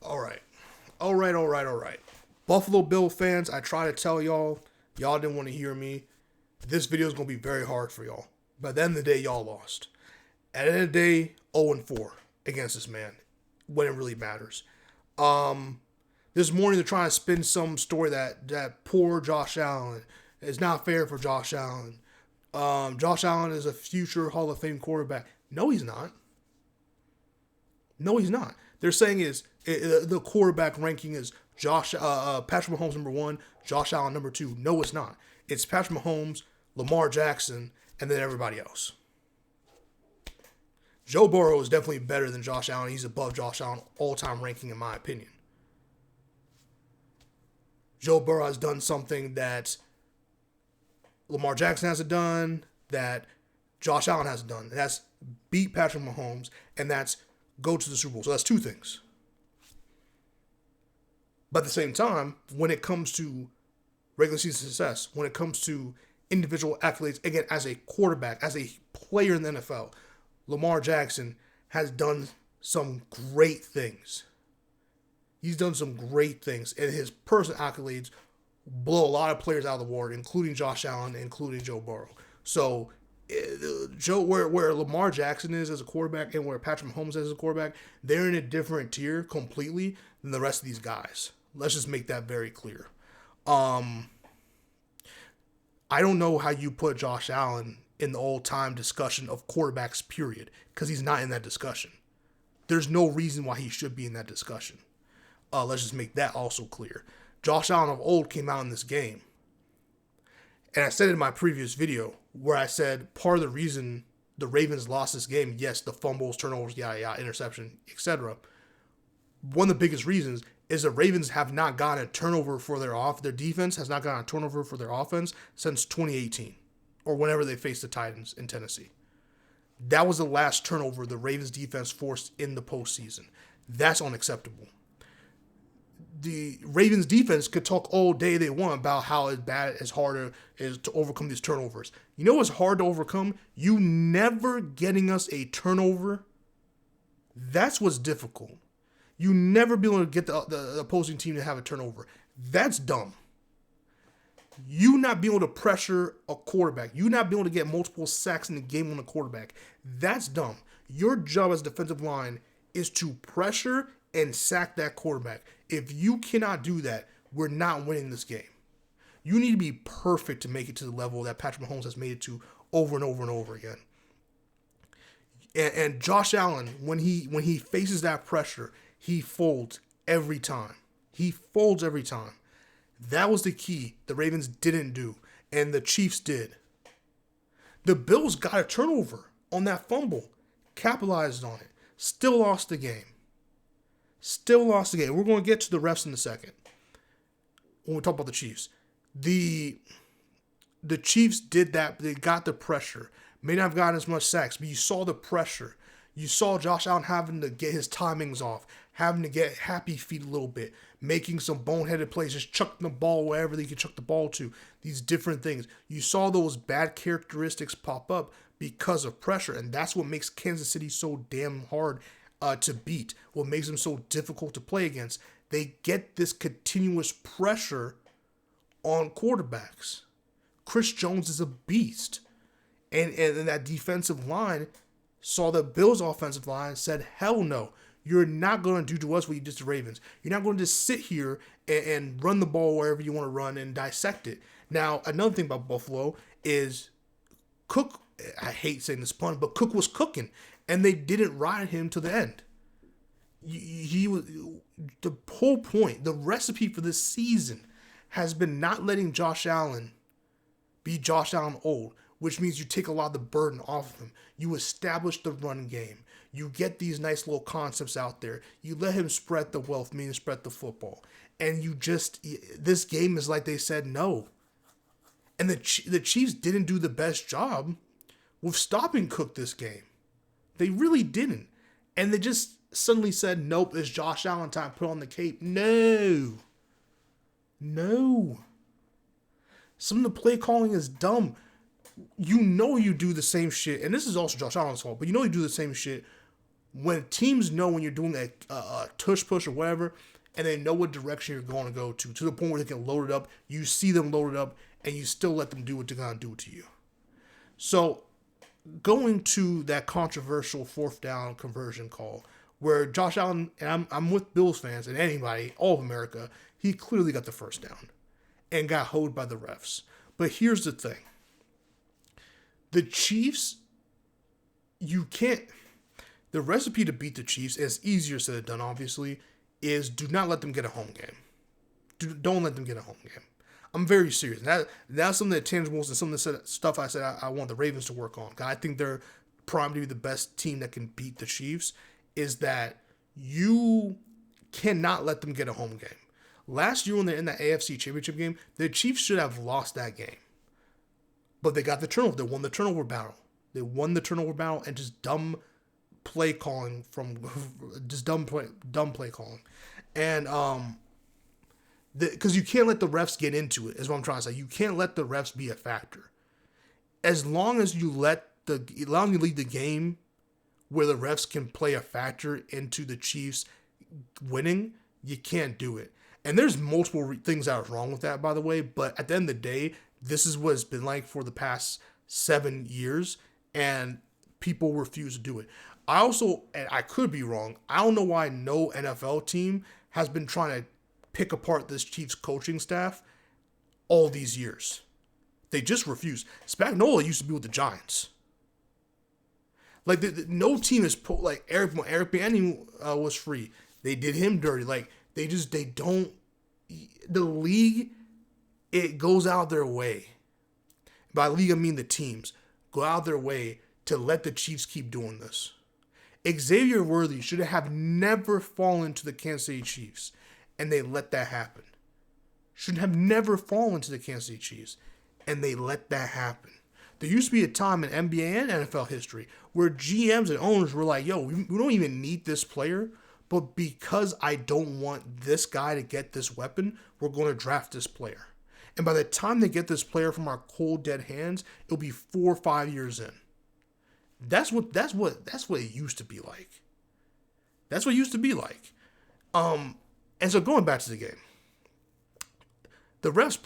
All right. All right. Buffalo Bill fans, I try to tell y'all didn't want to hear me. This video is going to be very hard for y'all. By the end of the day, y'all lost. At the end of the day, 0-4 against this man when it really matters. This morning they're trying to spin some story that poor Josh Allen. It's not fair for Josh Allen. Josh Allen is a future Hall of Fame quarterback. No, he's not. No, he's not. They're saying the quarterback ranking is Patrick Mahomes number 1, Josh Allen number 2. No, it's not. It's Patrick Mahomes, Lamar Jackson, and then everybody else. Joe Burrow is definitely better than Josh Allen. He's above Josh Allen all-time ranking, in my opinion. Joe Burrow has done something that Lamar Jackson hasn't done, that Josh Allen hasn't done. That's beat Patrick Mahomes, and that's go to the Super Bowl. So that's two things. But at the same time, when it comes to regular season success, when it comes to individual accolades, again, as a quarterback, as a player in the NFL, Lamar Jackson has done some great things. He's done some great things, and his personal accolades blow a lot of players out of the water, including Josh Allen, including Joe Burrow. So, where Lamar Jackson is as a quarterback and where Patrick Mahomes is as a quarterback, they're in a different tier completely than the rest of these guys. Let's just make that very clear. I don't know how you put Josh Allen in the all-time discussion of quarterbacks, period, because he's not in that discussion. There's no reason why he should be in that discussion. Let's just make that also clear. Josh Allen of old came out in this game. And I said in my previous video where I said part of the reason the Ravens lost this game, yes, the fumbles, turnovers, interception, etc. One of the biggest reasons is the Ravens have not gotten a turnover for their defense has not gotten a turnover for their offense since 2018 or whenever they faced the Titans in Tennessee. That was the last turnover the Ravens defense forced in the postseason. That's unacceptable. The Ravens defense could talk all day they want about how hard it is to overcome these turnovers. You know what's hard to overcome? You never getting us a turnover. That's what's difficult. You never be able to get the opposing team to have a turnover. That's dumb. You not being able to pressure a quarterback. You not being able to get multiple sacks in the game on a quarterback. That's dumb. Your job as defensive line is to pressure and sack that quarterback. If you cannot do that, we're not winning this game. You need to be perfect to make it to the level that Patrick Mahomes has made it to over and over and over again. And Josh Allen, when he faces that pressure, he folds every time. He folds every time. That was the key the Ravens didn't do, and the Chiefs did. The Bills got a turnover on that fumble, capitalized on it, still lost the game. We're going to get to the refs in a second when we talk about the Chiefs. The Chiefs did that. They got the pressure. May not have gotten as much sacks, but you saw the pressure. You saw Josh Allen having to get his timings off, having to get happy feet a little bit, making some boneheaded plays, just chucking the ball wherever they could chuck the ball to, these different things. You saw those bad characteristics pop up because of pressure, and that's what makes Kansas City so damn hard to beat, what makes them so difficult to play against. They get this continuous pressure on quarterbacks. Chris Jones is a beast. And that defensive line saw the Bills' offensive line and said, hell no, you're not going to do to us what you did to the Ravens. You're not going to just sit here and run the ball wherever you want to run and dissect it. Now, another thing about Buffalo is Cook, I hate saying this pun, but Cook was cooking, and they didn't ride him to the end. He was the whole point. The recipe for this season has been not letting Josh Allen be Josh Allen old, which means you take a lot of the burden off of him. You establish the run game. You get these nice little concepts out there. You let him spread the wealth, meaning spread the football. And this game is like they said no. And the Chiefs didn't do the best job with stopping Cook this game. They really didn't. And they just suddenly said, nope, it's Josh Allen time, put on the cape. No. Some of the play calling is dumb. You know you do the same shit, and this is also Josh Allen's fault, but you know you do the same shit when teams know when you're doing a tush push or whatever, and they know what direction you're going to go to the point where they can load it up, you see them load it up, and you still let them do what they're going to do to you. So, going to that controversial fourth down conversion call, where Josh Allen, and I'm with Bills fans and anybody, all of America, he clearly got the first down and got hoed by the refs. But here's the thing. The Chiefs, the recipe to beat the Chiefs, is easier said than done, obviously, is do not let them get a home game. Don't let them get a home game. I'm very serious. That's some of the tangibles and some of the stuff I said I want the Ravens to work on. I think they're primed to be the best team that can beat the Chiefs, is that you cannot let them get a home game. Last year when they're in the AFC Championship game, the Chiefs should have lost that game. But they got the turnover. They won the turnover battle. And just dumb play calling dumb play calling. And because you can't let the refs get into it, is what I'm trying to say. You can't let the refs be a factor. As long as you lead the game where the refs can play a factor into the Chiefs winning, you can't do it. And there's multiple things that are wrong with that, by the way. But at the end of the day, this is what it's been like for the past 7 years, and people refuse to do it. I also, and I could be wrong, I don't know why no NFL team has been trying to pick apart this Chiefs coaching staff all these years. They just refuse. Spagnuolo used to be with the Giants. Like, no team is like Eric Manning was free. They did him dirty. Like, they don't. The league, it goes out their way. By league, I mean the teams go out their way to let the Chiefs keep doing this. Xavier Worthy should have never fallen to the Kansas City Chiefs, and they let that happen. Should have never fallen to the Kansas City Chiefs, and they let that happen. There used to be a time in NBA and NFL history where GMs and owners were like, yo, we don't even need this player, but because I don't want this guy to get this weapon, we're going to draft this player. And by the time they get this player from our cold dead hands, it'll be 4 or 5 years in. That's what it used to be like. That's what it used to be like. And so going back to the game, the refs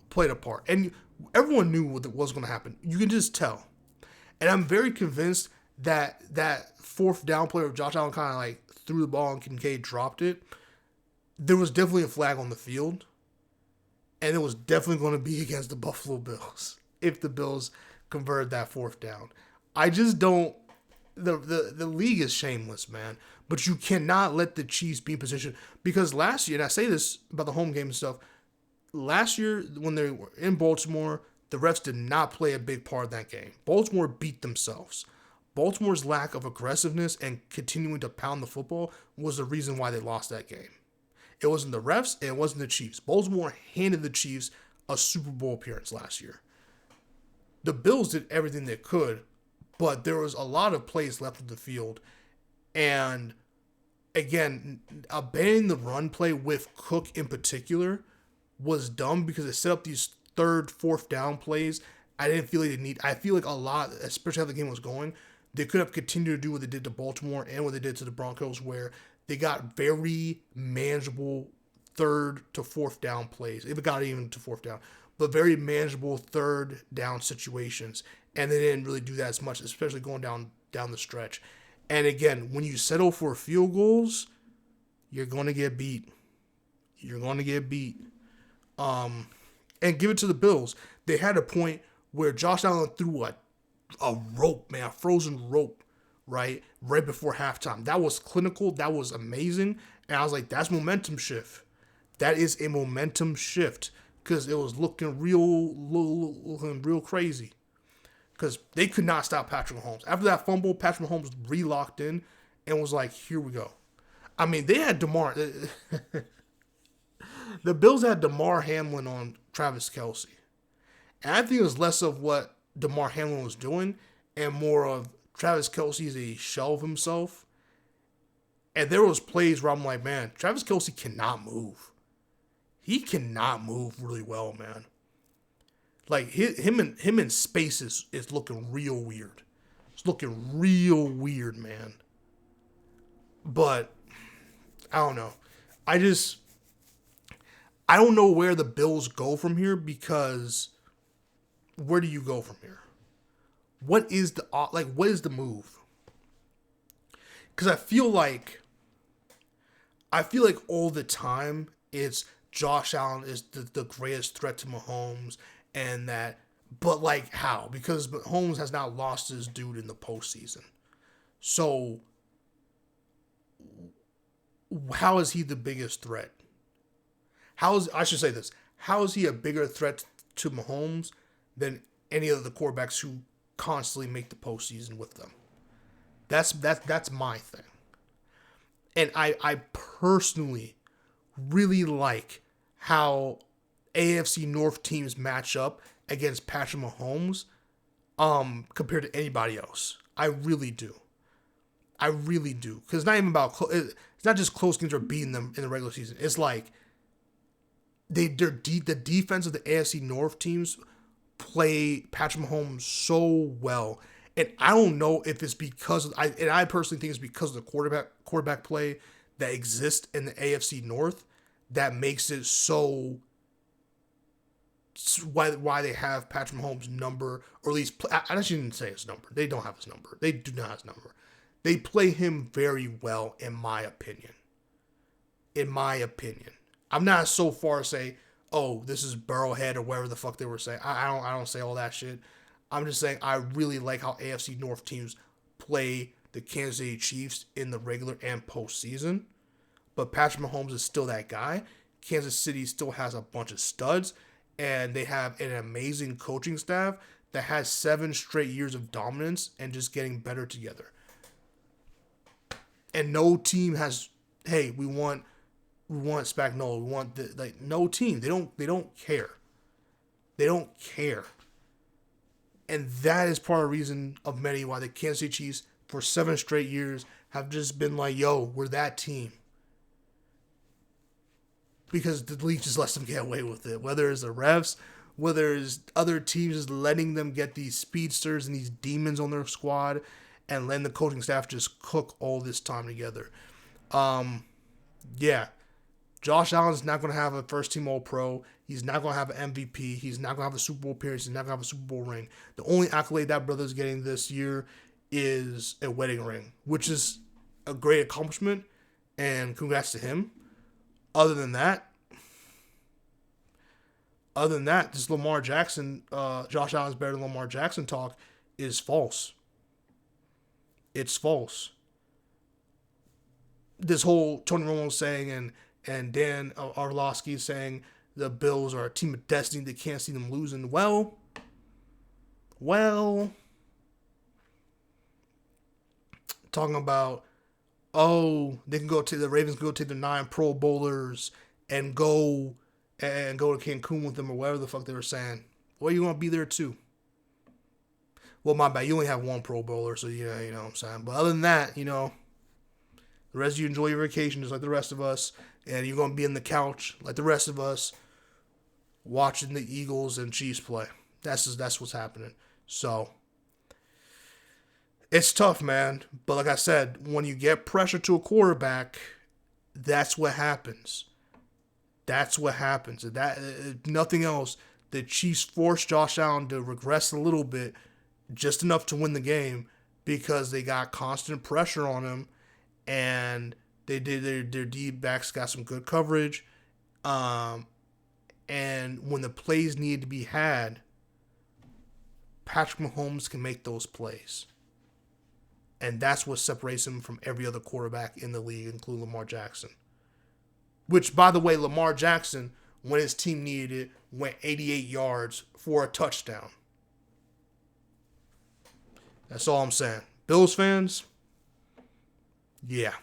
played a part, and everyone knew what was going to happen. You can just tell. And I'm very convinced that fourth down play where Josh Allen kind of like threw the ball and Kincaid dropped it, there was definitely a flag on the field. And it was definitely going to be against the Buffalo Bills if the Bills converted that fourth down. I just don't. The league is shameless, man. But you cannot let the Chiefs be in position. Because last year, and I say this about the home game and stuff, last year when they were in Baltimore, the refs did not play a big part of that game. Baltimore beat themselves. Baltimore's lack of aggressiveness and continuing to pound the football was the reason why they lost that game. It wasn't the refs, and it wasn't the Chiefs. Baltimore handed the Chiefs a Super Bowl appearance last year. The Bills did everything they could, but there was a lot of plays left of the field. And, again, abandoning the run play with Cook in particular was dumb because it set up these third, fourth down plays. I didn't feel like they need. I feel like a lot, especially how the game was going, they could have continued to do what they did to Baltimore and what they did to the Broncos, where they got very manageable third to fourth down plays. If it got even to fourth down, but very manageable third down situations. And they didn't really do that as much, especially going down the stretch. And again, when you settle for field goals, you're going to get beat. And give it to the Bills. They had a point where Josh Allen threw a rope, man, a frozen rope, right before halftime. That was clinical. That was amazing. And I was like, that's momentum shift. That is a momentum shift because it was looking real crazy because they could not stop Patrick Mahomes. After that fumble, Patrick Mahomes re-locked in and was like, here we go. I mean, they had DeMar. The Bills had DeMar Hamlin on Travis Kelce. And I think it was less of what DeMar Hamlin was doing and more of Travis Kelce is a shell of himself. And there was plays where I'm like, man, Travis Kelce cannot move. He cannot move really well, man. Like, him in space is looking real weird. It's looking real weird, man. But I don't know. I just I don't know where the Bills go from here, because where do you go from here? What is the move? Because I feel like all the time it's Josh Allen is the greatest threat to Mahomes, and that, but like how? Because Mahomes has not lost his dude in the postseason. So how is he the biggest threat? I should say this. How is he a bigger threat to Mahomes than any of the quarterbacks who constantly make the postseason with them? That's my thing. And I personally really like how AFC North teams match up against Patrick Mahomes compared to anybody else. I really do. I really do. Because it's not even about it's not just close games or beating them in the regular season. It's like the defense of the AFC North teams play Patrick Mahomes so well. And I don't know if it's because of, I personally think it's because of the quarterback play that exists in the AFC North that makes it so why they have Patrick Mahomes' number, or at least I actually didn't say his number. They don't have his number. They do not have his number. They play him very well, in my opinion. In my opinion, I'm not so far to say, oh, this is Burrowhead or whatever the fuck they were saying. I don't say all that shit. I'm just saying I really like how AFC North teams play the Kansas City Chiefs in the regular and postseason. But Patrick Mahomes is still that guy. Kansas City still has a bunch of studs, and they have an amazing coaching staff that has 7 straight years of dominance and just getting better together. And no team has, hey, we want Spagnuolo. We want no team. They don't care. They don't care. And that is part of the reason of many why the Kansas City Chiefs for 7 straight years have just been like, yo, we're that team. Because the league just lets them get away with it. Whether it's the refs, whether it's other teams just letting them get these speedsters and these demons on their squad and letting the coaching staff just cook all this time together. Yeah. Josh Allen's not going to have a first-team All-Pro. He's not going to have an MVP. He's not going to have a Super Bowl appearance. He's not going to have a Super Bowl ring. The only accolade that brother's getting this year is a wedding ring, which is a great accomplishment, and congrats to him. Other than that, this Lamar Jackson, Josh Allen's better than Lamar Jackson talk is false. It's false. This whole Tony Romo saying and Dan Orlovsky saying the Bills are a team of destiny, they can't see them losing. Well, talking about, oh, the Ravens can go take the 9 Pro Bowlers and go to Cancun with them or whatever the fuck they were saying. Well, you want to be there too. Well, my bad, you only have 1 Pro Bowler, so yeah, you know what I'm saying. But other than that, the rest of you enjoy your vacation just like the rest of us, and you're going to be in the couch like the rest of us watching the Eagles and Chiefs play. That's what's happening. So it's tough, man. But like I said, when you get pressure to a quarterback, that's what happens. That's what happens. Nothing else. The Chiefs forced Josh Allen to regress a little bit, just enough to win the game, because they got constant pressure on him, and they did their D-backs got some good coverage. And when the plays needed to be had, Patrick Mahomes can make those plays. And that's what separates him from every other quarterback in the league, including Lamar Jackson. Which, by the way, Lamar Jackson, when his team needed it, went 88 yards for a touchdown. That's all I'm saying. Bills fans, yeah.